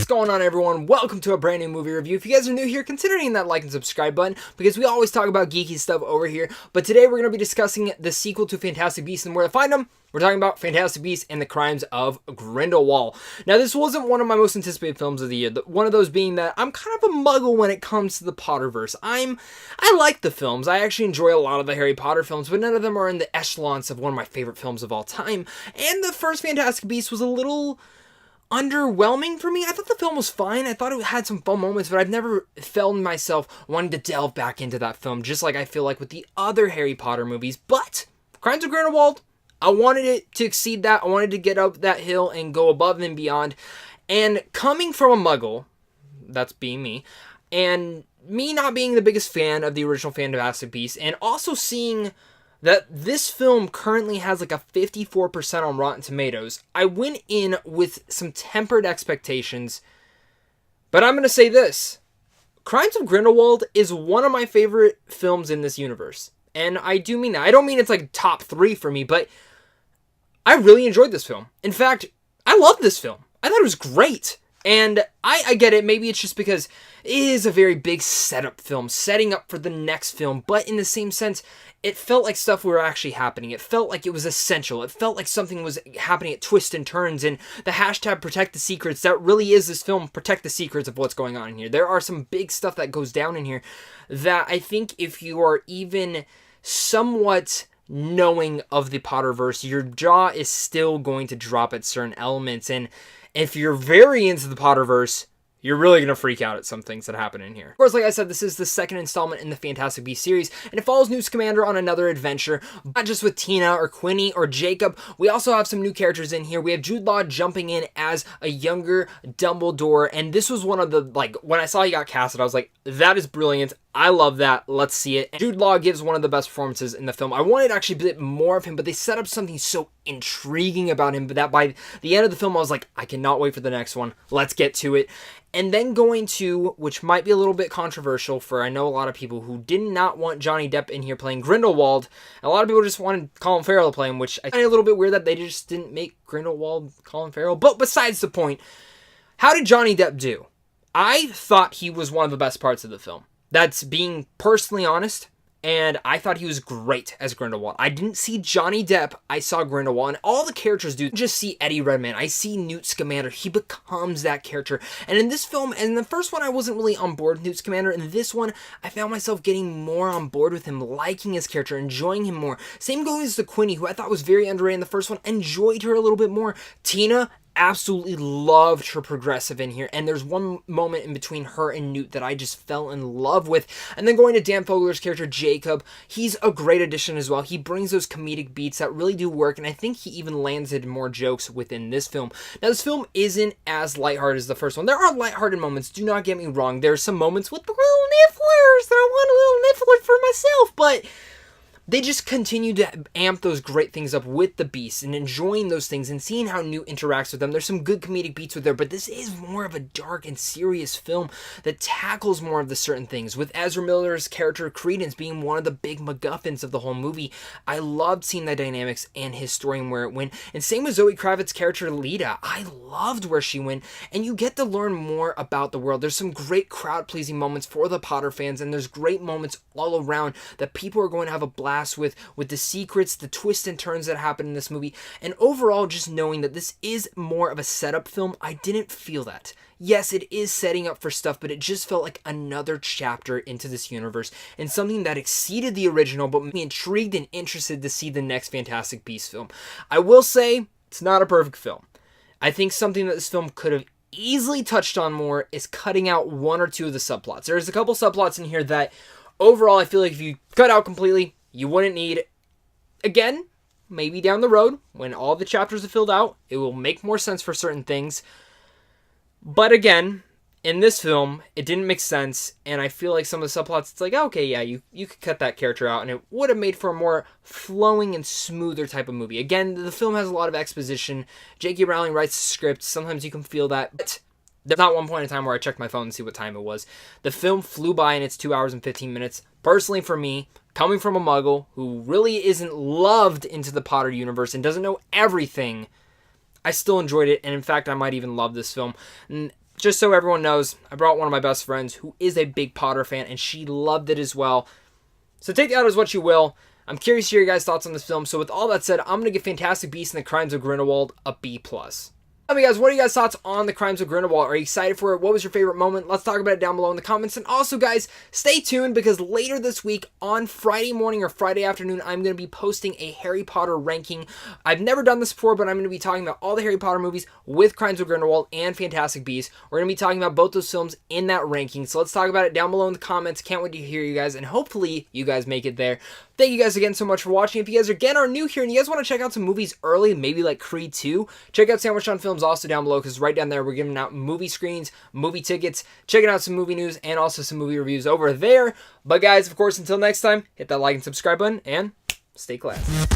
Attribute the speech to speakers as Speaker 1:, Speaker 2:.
Speaker 1: going on, everyone? Welcome to a brand new movie review. If you guys are new here, consider hitting that like and subscribe button because we always talk about geeky stuff over here. But today we're going to be discussing the sequel to Fantastic Beasts and where to find them. We're talking about Fantastic Beasts and the Crimes of Grindelwald. Now, this wasn't one of my most anticipated films of the year. One of those being that I'm kind of a muggle when it comes to the Potterverse. I like the films. I actually enjoy a lot of the Harry Potter films, but none of them are in the echelons of one of my favorite films of all time. And the first Fantastic Beasts was a little underwhelming for me. I thought the film was fine. I thought it had some fun moments, but I've never felt myself wanting to delve back into that film, just like I feel like with the other Harry Potter movies. But Crimes of Grindelwald, I wanted it to exceed that. I wanted to get up that hill and go above and beyond. And coming from a muggle, that's being me, and me not being the biggest fan of the original Fantastic Beasts, and also seeing that this film currently has like a 54% on Rotten Tomatoes, I went in with some tempered expectations. But I'm going to say this. Crimes of Grindelwald is one of my favorite films in this universe. And I do mean that. I don't mean it's like top 3 for me, but I really enjoyed this film. In fact, I love this film. I thought it was great. And I get it. Maybe it's just because it is a very big setup film, setting up for the next film. But in the same sense, it felt like stuff were actually happening. It felt like it was essential. It felt like something was happening at twists and turns. And the hashtag protect the secrets, that really is this film, protect the secrets of what's going on in here. There are some big stuff that goes down in here that I think if you are even somewhat knowing of the Potterverse, your jaw is still going to drop at certain elements. And if you're very into the Potterverse, you're really going to freak out at some things that happen in here. Of course, like I said, this is the second installment in the Fantastic Beasts series, and it follows Newt Scamander on another adventure, not just with Tina or Quinny or Jacob. We also have some new characters in here. We have Jude jumping in as a younger Dumbledore, and this was one of the, when I saw he got casted, I was like, that is brilliant. I love that. Let's see it. And Jude gives one of the best performances in the film. I wanted actually a bit more of him, but they set up something so intriguing about him that by the end of the film, I was like, I cannot wait for the next one. Let's get to it. And then going to, which might be a little bit controversial for I know a lot of people who did not want Johnny Depp in here playing Grindelwald. A lot of people just wanted Colin Farrell to play him, which I find a little bit weird that they just didn't make Grindelwald Colin Farrell. But besides the point, how did Johnny Depp do? I thought he was one of the best parts of the film. That's being personally honest. And I thought he was great as Grindelwald. I didn't see Johnny Depp, I saw Grindelwald. And all the characters do. I just see Eddie Redmayne. I see Newt Scamander. He becomes that character. And in this film, and in the first one, I wasn't really on board with Newt Scamander. In this one, I found myself getting more on board with him, liking his character, enjoying him more. Same goes to Quinny, who I thought was very underrated in the first one. Enjoyed her a little bit more. Tina, absolutely loved her progressive in here, and there's one moment in between her and Newt that I just fell in love with. And then going to Dan Fogler's character Jacob, he's a great addition as well. He brings those comedic beats that really do work, and I think he even landed more jokes within this film. Now, this film isn't as lighthearted as the first one. There are lighthearted moments, do not get me wrong. There's some moments with the little nifflers that I want a little niffler for myself, but they just continue to amp those great things up with the beasts and enjoying those things and seeing how Newt interacts with them. There's some good comedic beats with there, but this is more of a dark and serious film that tackles more of the certain things. With Ezra Miller's character Credence being one of the big MacGuffins of the whole movie, I loved seeing the dynamics and his story and where it went. And same with Zoe Kravitz's character Lita. I loved where she went, and you get to learn more about the world. There's some great crowd-pleasing moments for the Potter fans, and there's great moments all around that people are going to have a blast with the secrets, the twists and turns that happen in this movie, and overall just knowing that this is more of a setup film. I didn't feel that. Yes, it is setting up for stuff, but it just felt like another chapter into this universe and something that exceeded the original, but made me intrigued and interested to see the next Fantastic Beasts film. I will say, it's not a perfect film. I think something that this film could have easily touched on more is cutting out one or two of the subplots. There's a couple subplots in here that overall I feel like if you cut out completely, you wouldn't need. Again, maybe down the road, when all the chapters are filled out, it will make more sense for certain things. But again, in this film, it didn't make sense, and I feel like some of the subplots, it's like, okay, yeah, you could cut that character out, and it would have made for a more flowing and smoother type of movie. Again, the film has a lot of exposition. J.K. Rowling writes the script. Sometimes you can feel that, but there's not one point in time where I checked my phone to see what time it was. The film flew by in its 2 hours and 15 minutes. Personally, for me, coming from a muggle who really isn't loved into the Potter universe and doesn't know everything, I still enjoyed it, and in fact, I might even love this film. And just so everyone knows, I brought one of my best friends who is a big Potter fan, and she loved it as well. So take that as what you will. I'm curious to hear your guys' thoughts on this film. So with all that said, I'm going to give Fantastic Beasts and the Crimes of Grindelwald a B+. Tell me, guys, what are you guys' thoughts on the Crimes of Grindelwald? Are you excited for it? What was your favorite moment? Let's talk about it down below in the comments. And also, guys, stay tuned because later this week on Friday morning or Friday afternoon, I'm going to be posting a Harry Potter ranking. I've never done this before, but I'm going to be talking about all the Harry Potter movies with Crimes of Grindelwald and Fantastic Beasts. We're going to be talking about both those films in that ranking. So let's talk about it down below in the comments. Can't wait to hear you guys, and hopefully you guys make it there. Thank you guys again so much for watching. If you guys again are new here and you guys want to check out some movies early, maybe like Creed 2, check out Sandwich on Films also down below, because right down there we're giving out movie screens, movie tickets, checking out some movie news, and also some movie reviews over there. But guys, of course, until next time, hit that like and subscribe button, and stay classy.